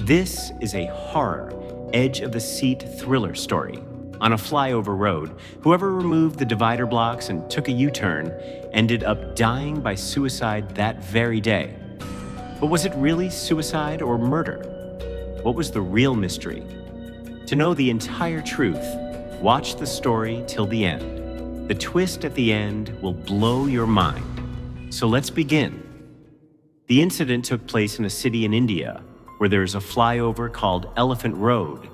This is a horror, edge-of-the-seat thriller story. On a flyover road, whoever removed the divider blocks and took a U-turn ended up dying by suicide that very day. But was it really suicide or murder? What was the real mystery? To know the entire truth, watch the story till the end. The twist at the end will blow your mind. So let's begin. The incident took place in a city in India where there's a flyover called Elephant Road.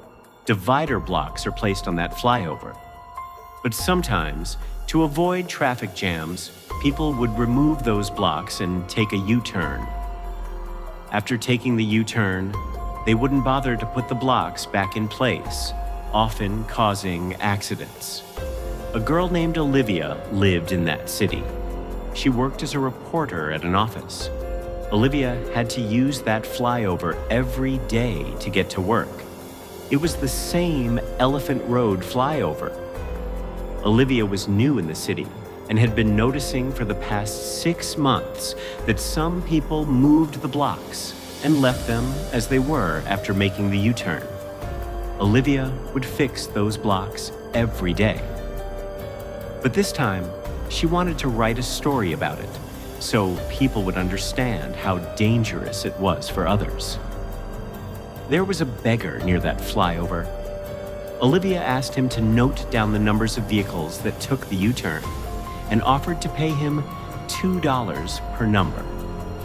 Divider blocks are placed on that flyover. But sometimes, to avoid traffic jams, people would remove those blocks and take a U-turn. After taking the U-turn, they wouldn't bother to put the blocks back in place, often causing accidents. A girl named Olivia lived in that city. She worked as a reporter at an office. Olivia had to use that flyover every day to get to work. It was the same Elephant Road flyover. Olivia was new in the city and had been noticing for the past 6 months that some people moved the blocks and left them as they were after making the U-turn. Olivia would fix those blocks every day. But this time, she wanted to write a story about it, so people would understand how dangerous it was for others. There was a beggar near that flyover. Olivia asked him to note down the numbers of vehicles that took the U-turn and offered to pay him $2 per number.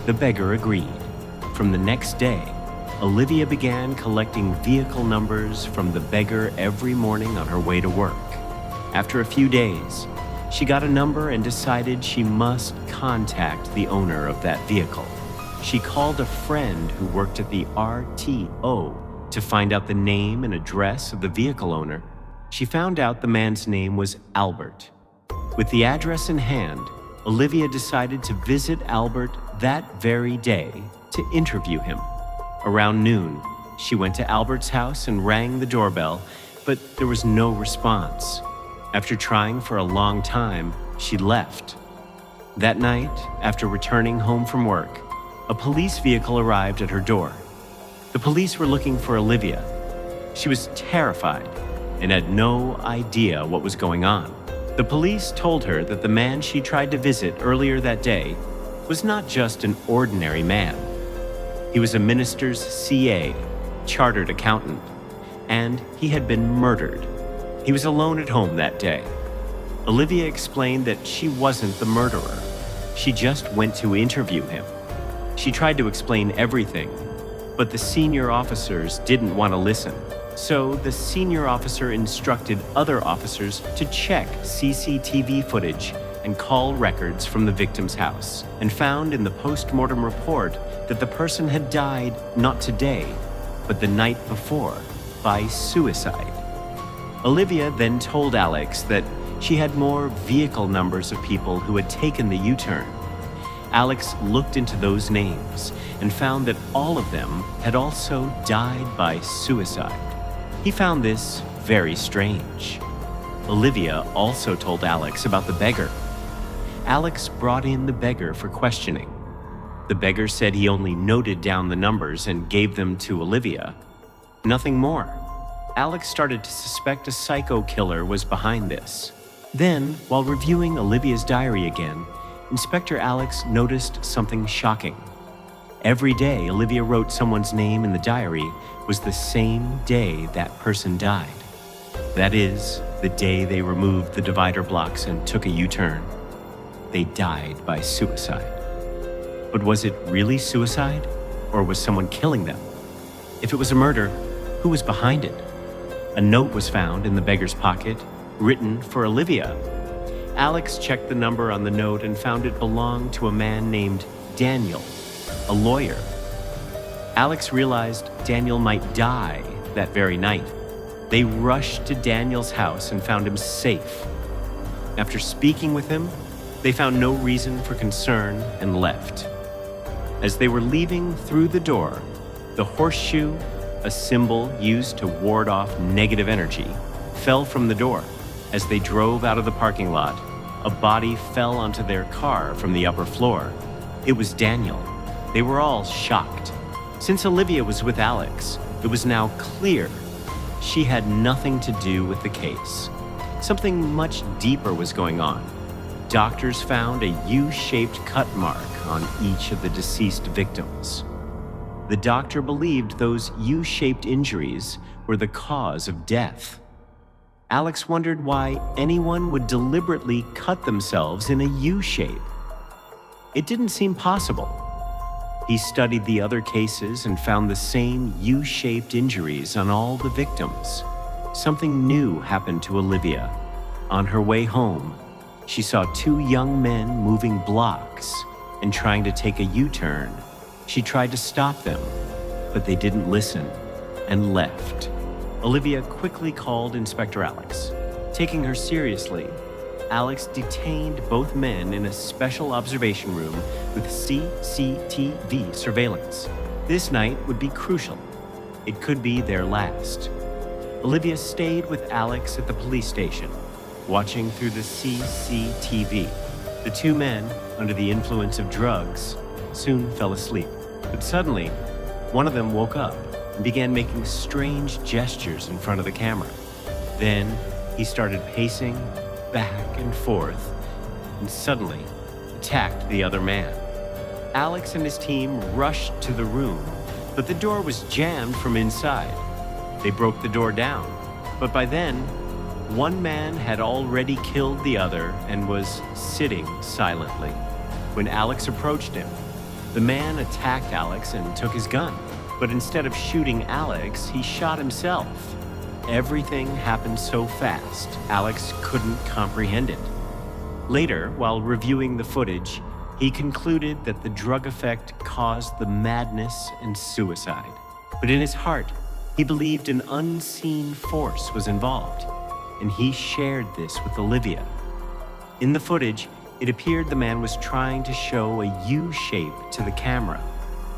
The beggar agreed. From the next day, Olivia began collecting vehicle numbers from the beggar every morning on her way to work. After a few days, she got a number and decided she must contact the owner of that vehicle. She called a friend who worked at the RTO to find out the name and address of the vehicle owner. She found out the man's name was Albert. With the address in hand, Olivia decided to visit Albert that very day to interview him. Around noon, she went to Albert's house and rang the doorbell, but there was no response. After trying for a long time, she left. That night, after returning home from work, a police vehicle arrived at her door. The police were looking for Olivia. She was terrified and had no idea what was going on. The police told her that the man she tried to visit earlier that day was not just an ordinary man. He was a minister's CA, chartered accountant, and he had been murdered. He was alone at home that day. Olivia explained that she wasn't the murderer. She just went to interview him. She tried to explain everything, but the senior officers didn't want to listen. So the senior officer instructed other officers to check CCTV footage and call records from the victim's house, and found in the post-mortem report that the person had died not today, but the night before, by suicide. Olivia then told Alex that she had more vehicle numbers of people who had taken the U-turn. Alex looked into those names and found that all of them had also died by suicide. He found this very strange. Olivia also told Alex about the beggar. Alex brought in the beggar for questioning. The beggar said he only noted down the numbers and gave them to Olivia. Nothing more. Alex started to suspect a psycho killer was behind this. Then, while reviewing Olivia's diary again, Inspector Alex noticed something shocking. Every day Olivia wrote someone's name in the diary was the same day that person died. That is, the day they removed the divider blocks and took a U-turn. They died by suicide. But was it really suicide, or was someone killing them? If it was a murder, who was behind it? A note was found in the beggar's pocket, written for Olivia. Alex checked the number on the note and found it belonged to a man named Daniel, a lawyer. Alex realized Daniel might die that very night. They rushed to Daniel's house and found him safe. After speaking with him, they found no reason for concern and left. As they were leaving through the door, the horseshoe, a symbol used to ward off negative energy, fell from the door. As they drove out of the parking lot, a body fell onto their car from the upper floor. It was Daniel. They were all shocked. Since Olivia was with Alex, it was now clear she had nothing to do with the case. Something much deeper was going on. Doctors found a U-shaped cut mark on each of the deceased victims. The doctor believed those U-shaped injuries were the cause of death. Alex wondered why anyone would deliberately cut themselves in a U-shape. It didn't seem possible. He studied the other cases and found the same U-shaped injuries on all the victims. Something new happened to Olivia. On her way home, she saw two young men moving blocks and trying to take a U-turn. She tried to stop them, but they didn't listen and left. Olivia quickly called Inspector Alex. Taking her seriously, Alex detained both men in a special observation room with CCTV surveillance. This night would be crucial. It could be their last. Olivia stayed with Alex at the police station, watching through the CCTV. The two men, under the influence of drugs, soon fell asleep. But suddenly, one of them woke up and began making strange gestures in front of the camera. Then he started pacing back and forth and suddenly attacked the other man. Alex and his team rushed to the room, but the door was jammed from inside. They broke the door down, but by then, one man had already killed the other and was sitting silently. When Alex approached him, the man attacked Alex and took his gun. But instead of shooting Alex, he shot himself. Everything happened so fast, Alex couldn't comprehend it. Later, while reviewing the footage, he concluded that the drug effect caused the madness and suicide. But in his heart, he believed an unseen force was involved, and he shared this with Olivia. In the footage, it appeared the man was trying to show a U-shape to the camera,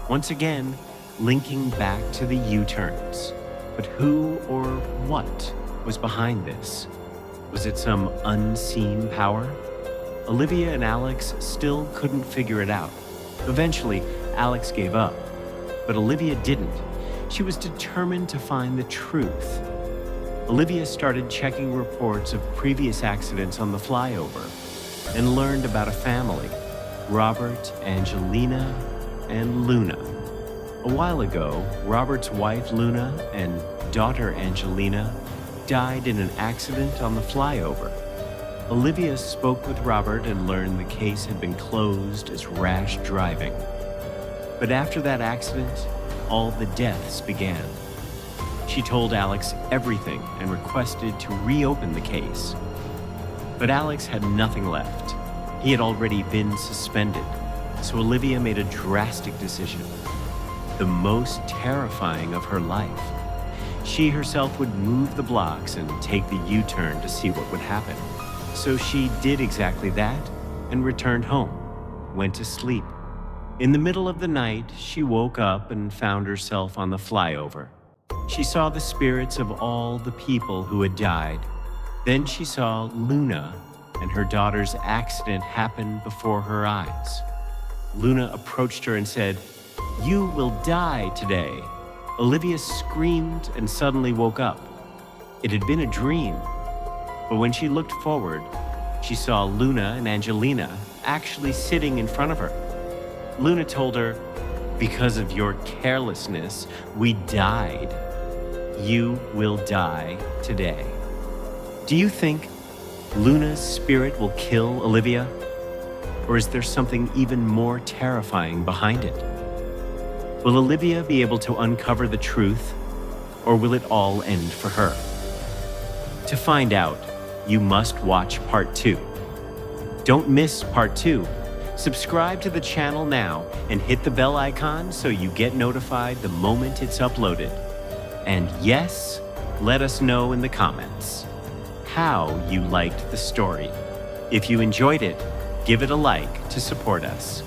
once again linking back to the U-turns. But who or what was behind this? Was it some unseen power? Olivia and Alex still couldn't figure it out. Eventually, Alex gave up, but Olivia didn't. She was determined to find the truth. Olivia started checking reports of previous accidents on the flyover and learned about a family, Robert, Angelina, and Luna. A while ago, Robert's wife Luna and daughter Angelina died in an accident on the flyover. Olivia spoke with Robert and learned the case had been closed as rash driving. But after that accident, all the deaths began. She told Alex everything and requested to reopen the case. But Alex had nothing left. He had already been suspended, so Olivia made a drastic decision, the most terrifying of her life. She herself would move the blocks and take the U-turn to see what would happen. So she did exactly that and returned home, went to sleep. In the middle of the night, she woke up and found herself on the flyover. She saw the spirits of all the people who had died. Then she saw Luna and her daughter's accident happen before her eyes. Luna approached her and said, "You will die today." Olivia screamed and suddenly woke up. It had been a dream, but when she looked forward, she saw Luna and Angelina actually sitting in front of her. Luna told her, "Because of your carelessness, we died. You will die today." Do you think Luna's spirit will kill Olivia? Or is there something even more terrifying behind it? Will Olivia be able to uncover the truth, or will it all end for her? To find out, you must watch part 2. Don't miss part 2. Subscribe to the channel now and hit the bell icon so you get notified the moment it's uploaded. And yes, let us know in the comments how you liked the story. If you enjoyed it, give it a like to support us.